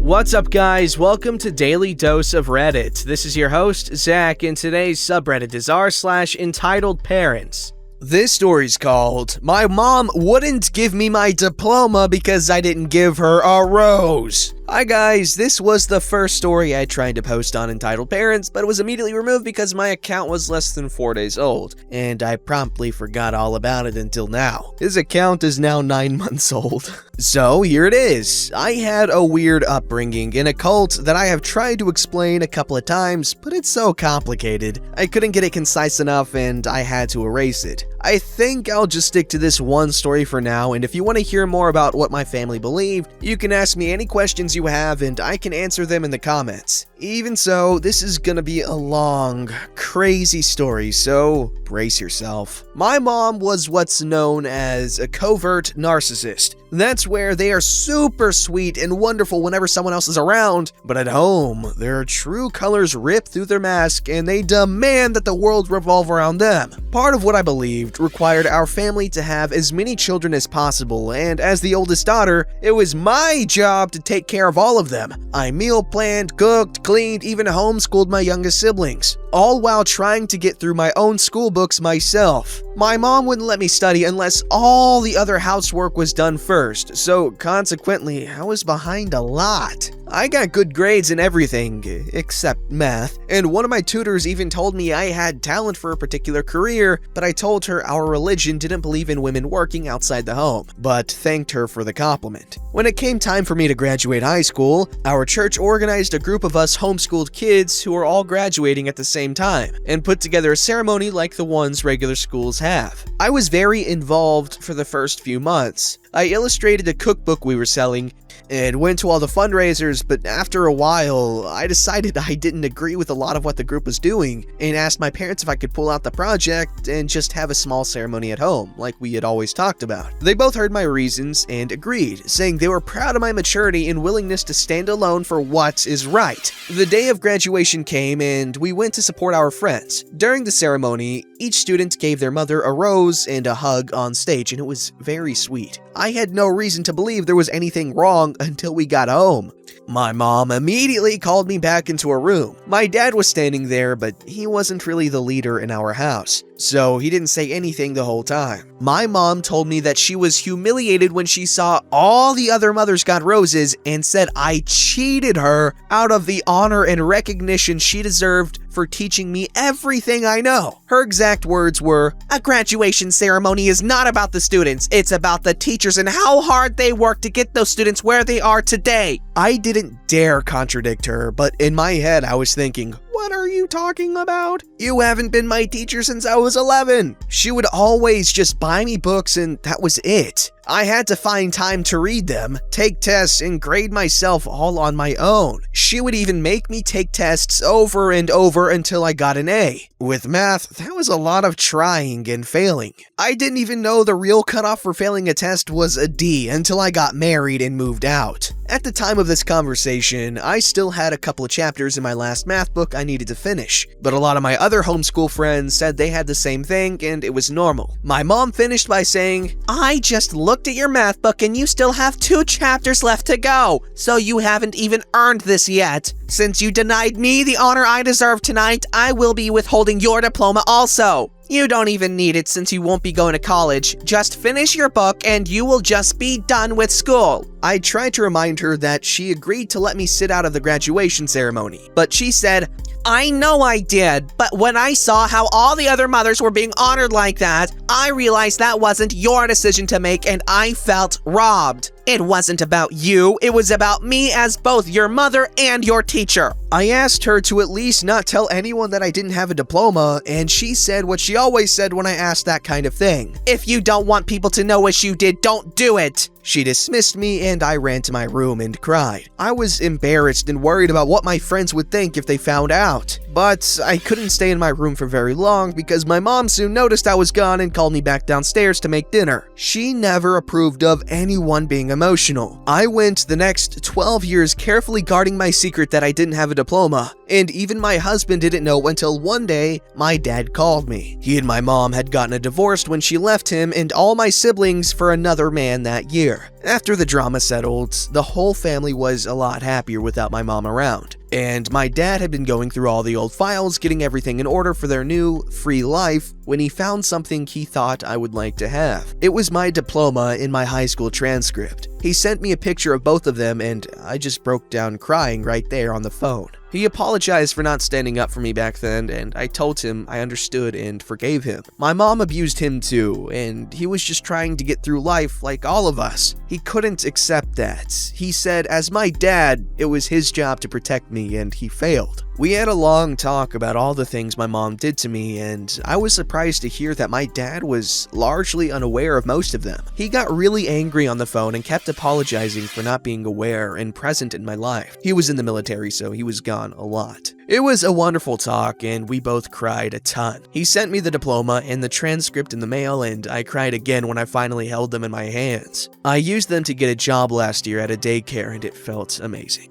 What's up, guys? Welcome to Daily Dose of Reddit. This is your host, Zach, and today's subreddit is r/EntitledParents. This story's called, "My Mom Wouldn't Give Me My Diploma Because I Didn't Give Her a Rose." Hi guys, this was the first story I tried to post on Entitled Parents, but it was immediately removed because my account was less than 4 days old, and I promptly forgot all about it until now. His account is now 9 months old. So here it is. I had a weird upbringing in a cult that I have tried to explain a couple of times, but it's so complicated. I couldn't get it concise enough and I had to erase it. I think I'll just stick to this one story for now, and if you want to hear more about what my family believed, you can ask me any questions you have and I can answer them in the comments. Even so, this is gonna be a long, crazy story, so brace yourself. My mom was what's known as a covert narcissist. That's where they are super sweet and wonderful whenever someone else is around, but at home, their true colors rip through their mask and they demand that the world revolve around them. Part of what I believed required our family to have as many children as possible, and as the oldest daughter, it was my job to take care of all of them. I meal planned, cooked, cleaned, even homeschooled my youngest siblings, all while trying to get through my own school books myself. My mom wouldn't let me study unless all the other housework was done first, so consequently, I was behind a lot. I got good grades in everything, except math, and one of my tutors even told me I had talent for a particular career, but I told her our religion didn't believe in women working outside the home, but thanked her for the compliment. When it came time for me to graduate high school, our church organized a group of us homeschooled kids who were all graduating at the same time, and put together a ceremony like the ones regular schools have. I was very involved for the first few months. I illustrated a cookbook we were selling and went to all the fundraisers, but after a while, I decided I didn't agree with a lot of what the group was doing and asked my parents if I could pull out the project and just have a small ceremony at home, like we had always talked about. They both heard my reasons and agreed, saying they were proud of my maturity and willingness to stand alone for what is right. The day of graduation came and we went to support our friends. During the ceremony, each student gave their mother a rose and a hug on stage, and it was very sweet. I had no reason to believe there was anything wrong until we got home. My mom immediately called me back into a room. My dad was standing there, but he wasn't really the leader in our house, so he didn't say anything the whole time. My mom told me that she was humiliated when she saw all the other mothers got roses and said I cheated her out of the honor and recognition she deserved for teaching me everything I know. Her exact words were, "A graduation ceremony is not about the students, it's about the teachers and how hard they work to get those students where they are today." I didn't dare contradict her, but in my head I was thinking, what are you talking about? You haven't been my teacher since I was 11. She would always just buy me books and that was it. I had to find time to read them, take tests, and grade myself all on my own. She would even make me take tests over and over until I got an A. With math, that was a lot of trying and failing. I didn't even know the real cutoff for failing a test was a D until I got married and moved out. At the time of this conversation, I still had a couple of chapters in my last math book I needed to finish, but a lot of my other homeschool friends said they had the same thing and it was normal. My mom finished by saying, "I just looked at your math book and you still have 2 chapters left to go, so you haven't even earned this yet. Since you denied me the honor I deserve tonight, I will be withholding your diploma also. You don't even need it since you won't be going to college. Just finish your book and you will just be done with school." I tried to remind her that she agreed to let me sit out of the graduation ceremony, but she said, "I know I did, but when I saw how all the other mothers were being honored like that, I realized that wasn't your decision to make and I felt robbed. It wasn't about you, it was about me as both your mother and your teacher." I asked her to at least not tell anyone that I didn't have a diploma, and she said what she always said when I asked that kind of thing. "If you don't want people to know what you did, don't do it." She dismissed me and I ran to my room and cried. I was embarrassed and worried about what my friends would think if they found out. But I couldn't stay in my room for very long because my mom soon noticed I was gone and called me back downstairs to make dinner. She never approved of anyone being emotional. I went the next 12 years carefully guarding my secret that I didn't have a diploma, and even my husband didn't know until one day my dad called me. He and my mom had gotten a divorce when she left him and all my siblings for another man that year. year. After the drama settled, the whole family was a lot happier without my mom around. And my dad had been going through all the old files, getting everything in order for their new, free life, when he found something he thought I would like to have. It was my diploma in my high school transcript. He sent me a picture of both of them, and I just broke down crying right there on the phone. He apologized for not standing up for me back then, and I told him I understood and forgave him. My mom abused him too, and he was just trying to get through life like all of us. He couldn't accept that. He said, as my dad, it was his job to protect me, and he failed. We had a long talk about all the things my mom did to me, and I was surprised to hear that my dad was largely unaware of most of them. He got really angry on the phone and kept apologizing for not being aware and present in my life. He was in the military, so he was gone a lot. It was a wonderful talk, and we both cried a ton. He sent me the diploma and the transcript in the mail, and I cried again when I finally held them in my hands. I used them to get a job last year at a daycare, and it felt amazing.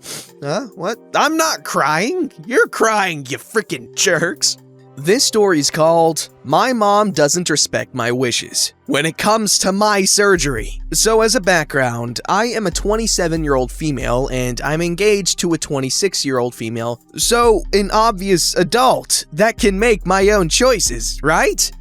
What? I'm not crying. You're crying, you freaking jerks. This story's called My Mom Doesn't Respect My Wishes When It Comes to My Surgery. So as a background, I am a 27-year-old female and I'm engaged to a 26-year-old female, so an obvious adult that can make my own choices, right?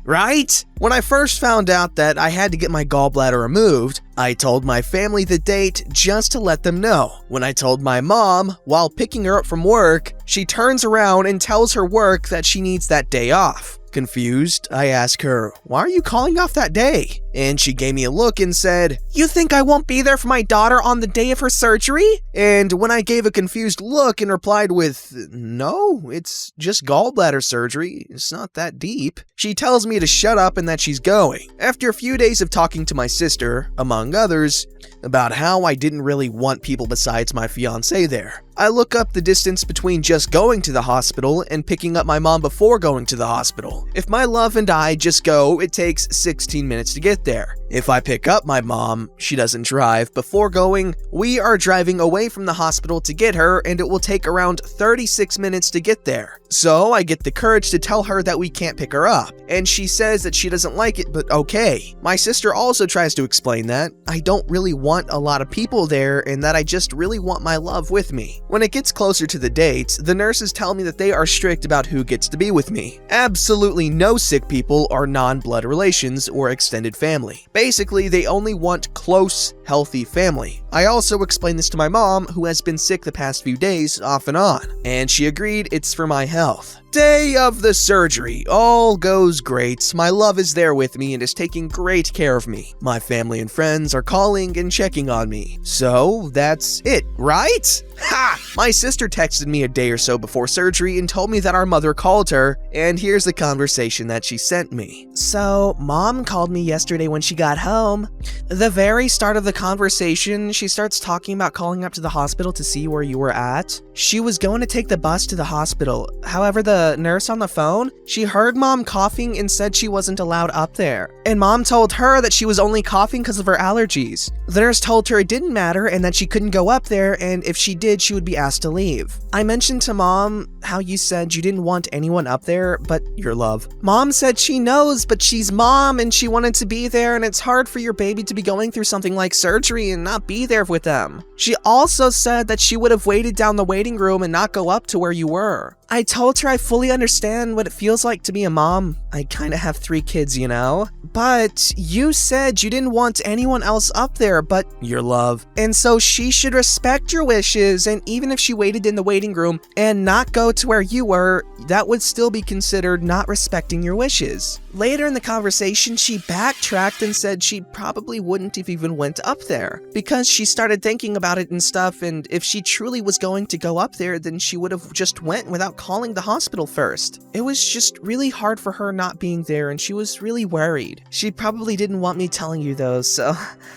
When I first found out that I had to get my gallbladder removed, I told my family the date just to let them know. When I told my mom, while picking her up from work, she turns around and tells her work that she needs that day off. Confused, I asked her, why are you calling off that day? And she gave me a look and said, you think I won't be there for my daughter on the day of her surgery? And when I gave a confused look and replied with, no, it's just gallbladder surgery, it's not that deep, she tells me to shut up and that she's going. After a few days of talking to my sister, among others, about how I didn't really want people besides my fiancé there, I look up the distance between just going to the hospital and picking up my mom before going to the hospital. If my love and I just go, it takes 16 minutes to get there. If I pick up my mom, she doesn't drive. Before going, we are driving away from the hospital to get her, and it will take around 36 minutes to get there. So I get the courage to tell her that we can't pick her up, and she says that she doesn't like it, but okay. My sister also tries to explain that I don't really want a lot of people there and that I just really want my love with me. When it gets closer to the date, the nurses tell me that they are strict about who gets to be with me. Absolutely no sick people are non-blood relations or extended family. Basically, they only want close, healthy family. I also explained this to my mom, who has been sick the past few days off and on, and she agreed it's for my health. Day of the surgery, all goes great. My love is there with me and is taking great care of me. My family and friends are calling and checking on me. So that's it, right? Ha! My sister texted me a day or so before surgery and told me that our mother called her, and here's the conversation that she sent me. So, Mom called me yesterday when she got home. The very start of the conversation, she starts talking about calling up to the hospital to see where you were at. She was going to take the bus to the hospital. However, the nurse on the phone, she heard Mom coughing and said she wasn't allowed up there. And Mom told her that she was only coughing because of her allergies. The nurse told her it didn't matter and that she couldn't go up there, and if she did, she would be asked to leave. I mentioned to Mom how you said you didn't want anyone up there, but your love. Mom said she knows, but she's Mom and she wanted to be there, and it's hard for your baby to be going through something like surgery and not be there with them. She also said that she would have waited down the waiting room and not go up to where you were. I told her I fully understand what it feels like to be a mom. I kinda have 3 kids, you know? But you said you didn't want anyone else up there but your love. And so she should respect your wishes, and even if she waited in the waiting room and not go to where you were, that would still be considered not respecting your wishes. Later in the conversation, she backtracked and said she probably wouldn't have even went up there because she started thinking about it and stuff, and if she truly was going to go up there, then she would have just went without calling the hospital first. It was just really hard for her not being there, and she was really worried. She probably didn't want me telling you though, so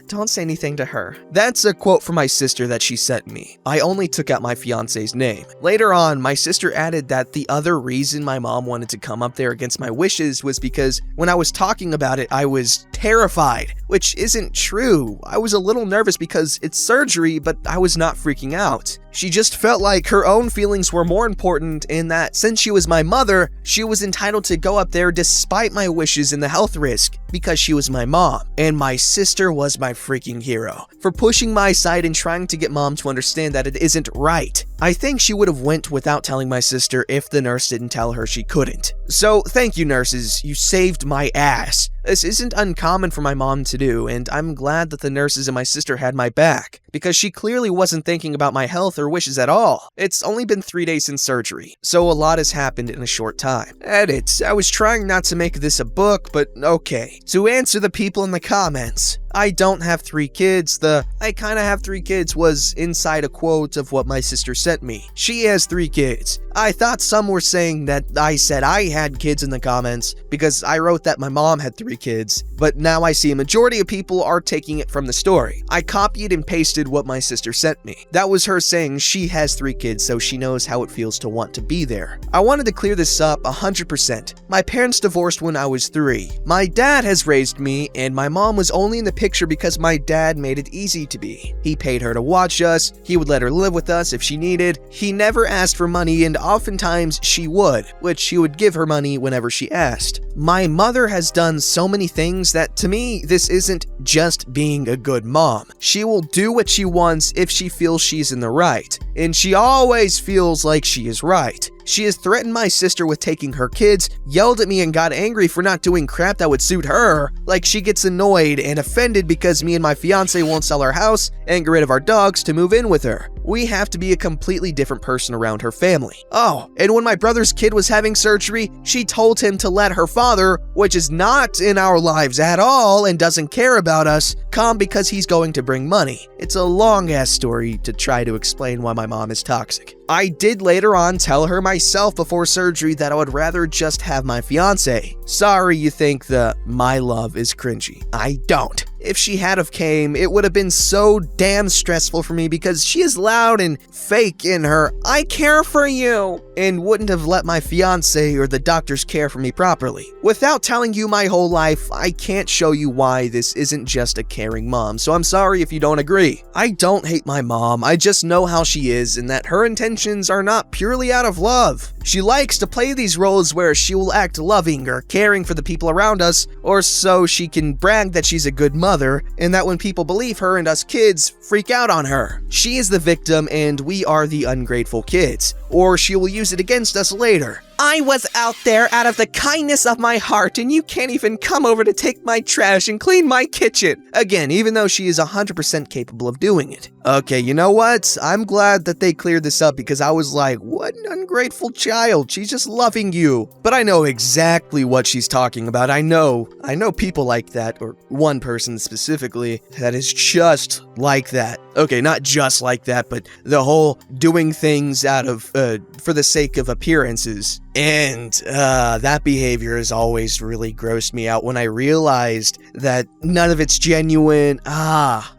don't say anything to her. That's a quote from my sister that she sent me. I only took out my fiance's name. Later on, my sister added that the other reason my mom wanted to come up there against my wishes was because when I was talking about it, I was terrified, which isn't true. I was a little nervous because it's surgery, but I was not freaking out. She just felt like her own feelings were more important and that since she was my mother, she was entitled to go up there despite my wishes and the health risk because she was my mom. And my sister was my freaking hero for pushing my side and trying to get mom to understand that it isn't right. I think she would have went without telling my sister if the nurse didn't tell her she couldn't. So thank you, nurses. You saved my ass. This isn't uncommon for my mom to do, and I'm glad that the nurses and my sister had my back, because she clearly wasn't thinking about my health or wishes at all. It's only been 3 days since surgery, so a lot has happened in a short time. Edit. I was trying not to make this a book, but okay. To answer the people in the comments, I don't have 3 kids. I kinda have 3 kids was inside a quote of what my sister sent me. She has 3 kids. I thought some were saying that I said I had kids in the comments because I wrote that my mom had 3 kids, but now I see a majority of people are taking it from the story. I copied and pasted what my sister sent me. That was her saying she has 3 kids, so she knows how it feels to want to be there. I wanted to clear this up 100%. My parents divorced when I was 3. My dad has raised me, and my mom was only in the picture because my dad made it easy to be. He paid her to watch us, he would let her live with us if she needed, he never asked for money, and oftentimes she would, which he would give her money whenever she asked. My mother has done so many things that to me, this isn't just being a good mom. She will do what she wants if she feels she's in the right, and she always feels like she is right. She has threatened my sister with taking her kids, yelled at me and got angry for not doing crap that would suit her. Like she gets annoyed and offended because me and my fiance won't sell our house and get rid of our dogs to move in with her. We have to be a completely different person around her family. Oh, and when my brother's kid was having surgery, she told him to let her father, which is not in our lives at all and doesn't care about us, come because he's going to bring money. It's a long-ass story to try to explain why my mom is toxic. I did later on tell her myself before surgery that I would rather just have my fiance. Sorry you think the my love is cringy. I don't. If she had have came, it would have been so damn stressful for me because she is loud and fake in her "I care for you" and wouldn't have let my fiance or the doctors care for me properly. Without telling you my whole life, I can't show you why this isn't just a caring mom, so I'm sorry if you don't agree. I don't hate my mom, I just know how she is and that her intentions are not purely out of love. She likes to play these roles where she will act loving or caring for the people around us, or so she can brag that she's a good mother, and that when people believe her and us kids freak out on her. She is the victim and we are the ungrateful kids, or she will use it against us later. I was out there out of the kindness of my heart and you can't even come over to take my trash and clean my kitchen. Again, even though she is 100% capable of doing it. Okay, you know what? I'm glad that they cleared this up because I was like, what an ungrateful child. She's just loving you. But I know exactly what she's talking about. I know people like that, or one person specifically that is just like that. Okay, not just like that, but the whole doing things out of, for the sake of appearances. And that behavior has always really grossed me out when I realized that none of it's genuine.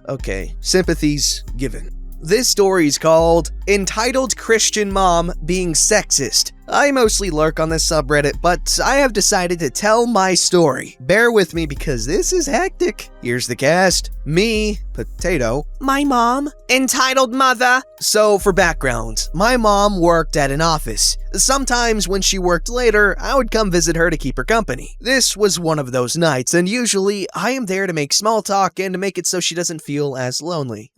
Okay. Sympathies given. This story is called Entitled Christian Mom Being Sexist. I mostly lurk on this subreddit, but I have decided to tell my story. Bear with me because this is hectic. Here's the cast. Me, Potato. My mom, Entitled Mother. So for background, my mom worked at an office. Sometimes when she worked later, I would come visit her to keep her company. This was one of those nights, and usually I am there to make small talk and to make it so she doesn't feel as lonely.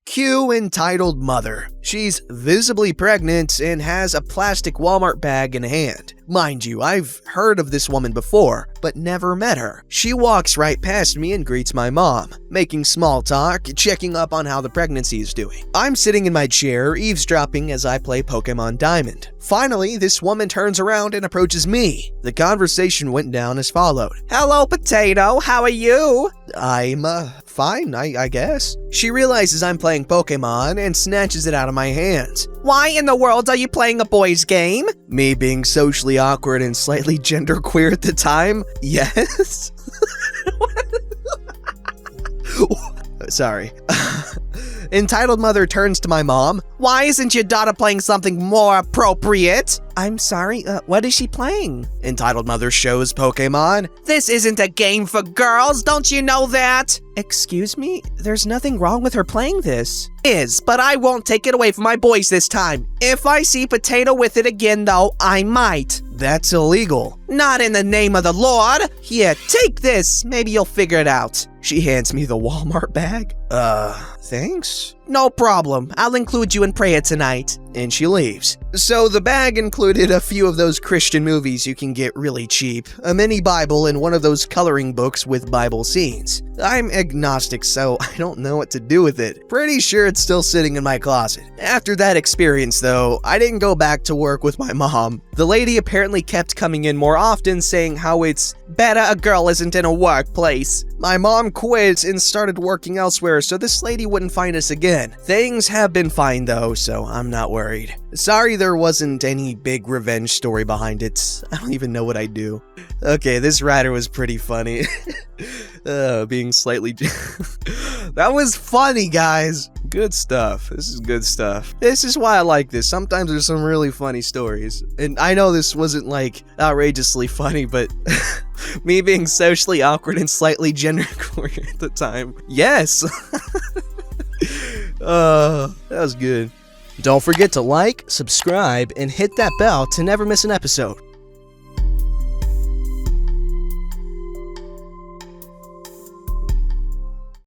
Cue Entitled Mother. She's visibly pregnant and has a plastic Walmart bag in hand. Mind you, I've heard of this woman before, but never met her. She walks right past me and greets my mom, making small talk, checking up on how the pregnancy is doing. I'm sitting in my chair, eavesdropping as I play Pokemon Diamond. Finally, this woman turns around and approaches me. The conversation went down as followed. Hello, Potato, how are you? I'm, fine, I guess. She realizes I'm playing Pokemon and snatches it out of my hands. Why in the world are you playing a boys game? Me being socially awkward and slightly genderqueer at the time? Yes? Sorry. Entitled Mother turns to my mom. Why isn't your daughter playing something more appropriate? I'm sorry, what is she playing? Entitled Mother shows Pokemon. This isn't a game for girls, don't you know that? Excuse me? There's nothing wrong with her playing this. But I won't take it away from my boys this time. If I see Potato with it again, though, I might. That's illegal. Not in the name of the Lord. Here, take this. Maybe you'll figure it out. She hands me the Walmart bag. Thanks? No problem. I'll include you in prayer tonight. And she leaves. So the bag included a few of those Christian movies you can get really cheap, a mini Bible, and one of those coloring books with Bible scenes. I'm agnostic, so I don't know what to do with it. Pretty sure it's still sitting in my closet. After that experience, though, I didn't go back to work with my mom. The lady apparently kept coming in more often, saying how it's better a girl isn't in a workplace. My mom quit and started working elsewhere, so this lady wouldn't find us again. Things have been fine, though, so I'm not worried. Sorry there wasn't any big revenge story behind it. I don't even know what I do. Okay, this writer was pretty funny. Being slightly... That was funny, guys. Good stuff. This is good stuff. This is why I like this. Sometimes there's some really funny stories. And I know this wasn't, like, outrageously funny, but... me being socially awkward and slightly genderqueer at the time. Yes! That was good. Don't forget to like, subscribe, and hit that bell to never miss an episode.